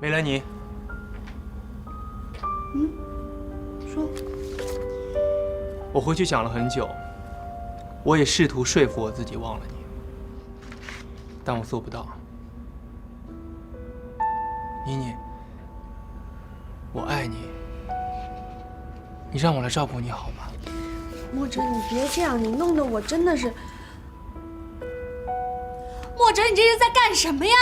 梅兰妮，说。我回去想了很久，我也试图说服我自己忘了你，但我做不到。妮妮，我爱你，你让我来照顾你好吗？墨哲，你别这样，你弄得我真的是……墨哲，你这是在干什么呀？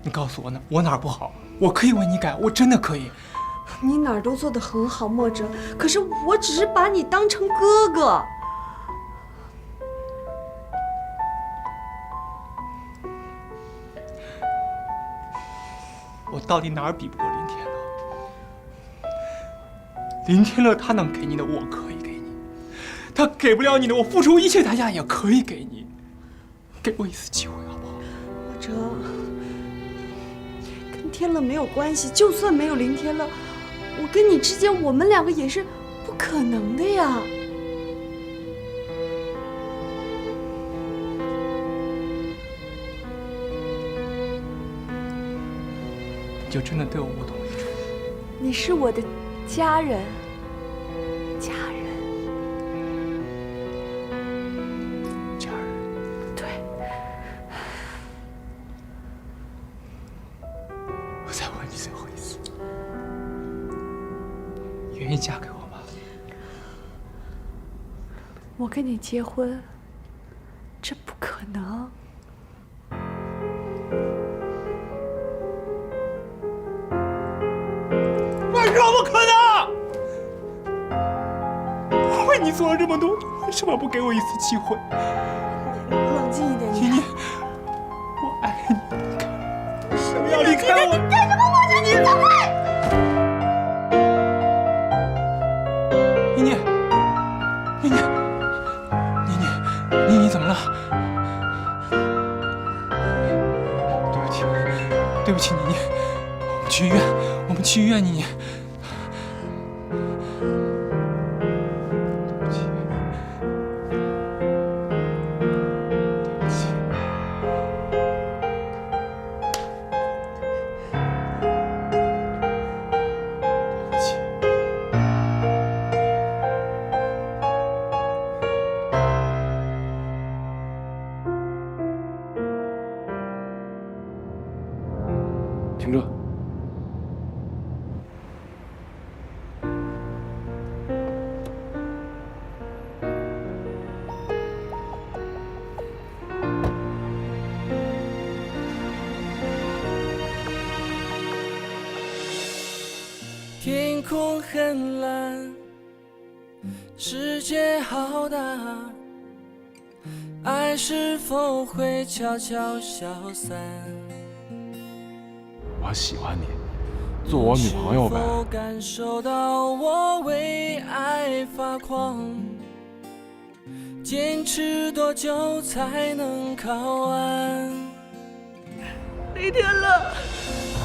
你告诉我呢，我哪儿不好？我可以为你改，我真的可以。你哪儿都做得很好，墨哲。可是我只是把你当成哥哥。我到底哪儿比不过林天乐？林天乐他能给你的，我可以给你；他给不了你的，我付出一切代价也可以给你。给我一次机会，好不好？墨哲，跟天乐没有关系，就算没有林天乐，我跟你之间，我们两个也是不可能的呀。你就真的对我无动于衷？你是我的家人，家人，家人。对。我再问你最后一次，你愿意嫁给我吗？我跟你结婚，这不可能。为什么不可能？我为你做了这么多，为什么不给我一次机会？冷静一点，妮妮，我爱你，为什么要离开我？你干什么？我说你走开！妮妮，妮妮，妮妮，妮妮怎么了？对不起，对不起，妮妮，我们去医院，我们去医院，妮妮。对不起，对不起。对不起。停车！天空很蓝，世界好大，爱是否会悄悄消散？我喜欢你，做我女朋友呗。是否感受到我为爱发狂？坚持多久才能靠岸？林天乐，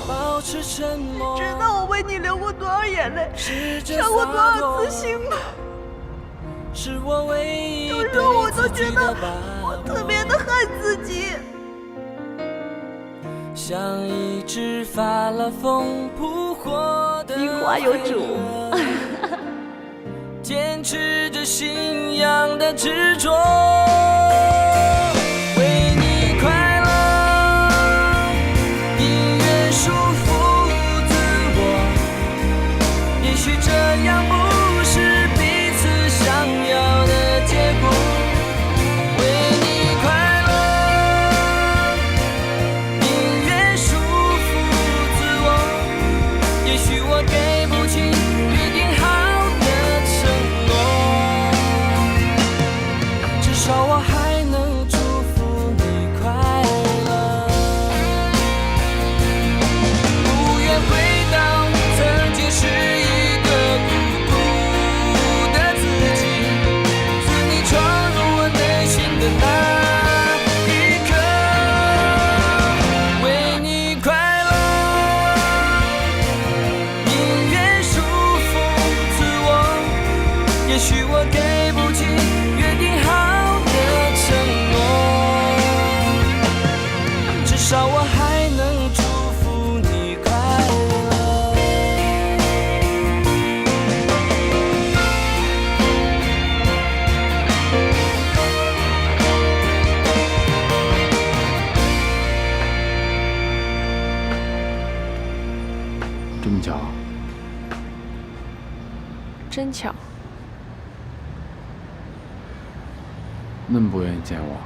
保持沉默。知道我为你流过多少眼泪，试着伤过多少洒脱次心吗？是我唯一有时候我都觉得我特别的恨自己。像一只发了疯扑火的名花有主，坚持着信仰的执着，为你快乐，宁愿束缚自我。也许这样不是彼此想要的结果。为你快乐，宁愿束缚自我。也许我给不起约定好的承诺，至少我还巧，真巧。那么不愿意见我，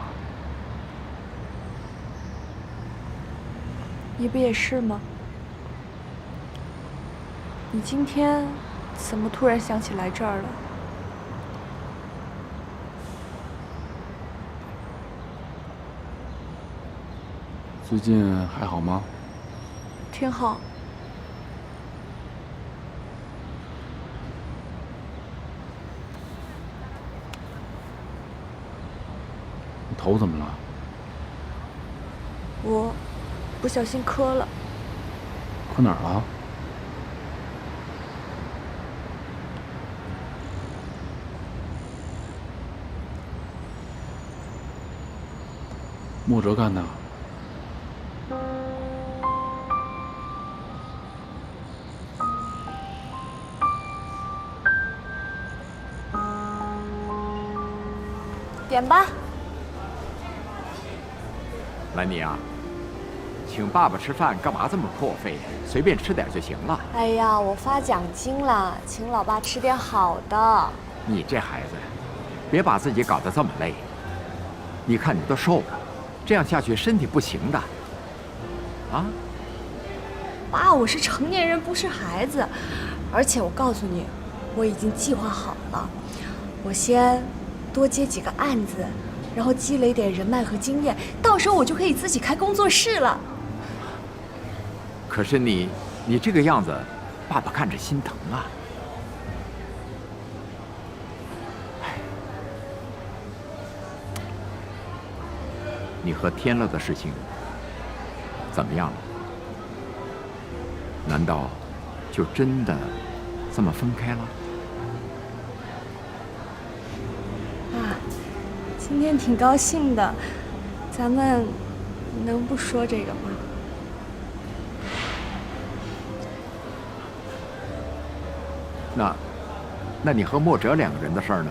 你不也是吗？你今天怎么突然想起来这儿了？最近还好吗？挺好。你头怎么了？我不小心磕了。磕哪儿了？莫哲干的。点吧。兰妮啊，请爸爸吃饭干嘛这么破费？随便吃点就行了。哎呀，我发奖金了，请老爸吃点好的。你这孩子，别把自己搞得这么累。你看你都瘦了，这样下去身体不行的。啊？爸，我是成年人，不是孩子。而且我告诉你，我已经计划好了，我先多接几个案子，然后积累点人脉和经验，到时候我就可以自己开工作室了。可是你这个样子，爸爸看着心疼啊。你和天乐的事情怎么样了？难道就真的这么分开了？爸，今天挺高兴的，咱们能不说这个吗？那你和莫哲两个人的事儿呢？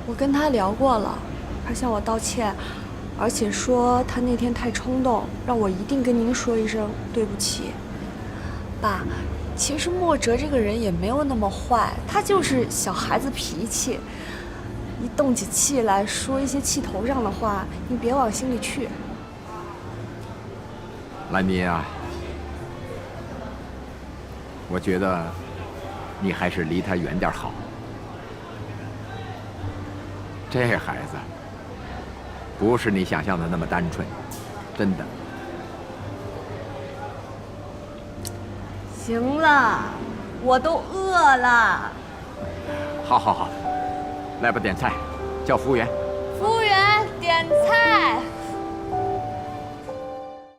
我跟他聊过了，他向我道歉，而且说他那天太冲动，让我一定跟您说一声对不起。爸，其实莫哲这个人也没有那么坏，他就是小孩子脾气，一动起气来说一些气头上的话，你别往心里去。兰妮啊，我觉得你还是离他远点好。这孩子不是你想象的那么单纯，真的。行了，我都饿了。好，来吧，点菜，叫服务员。服务员，点菜。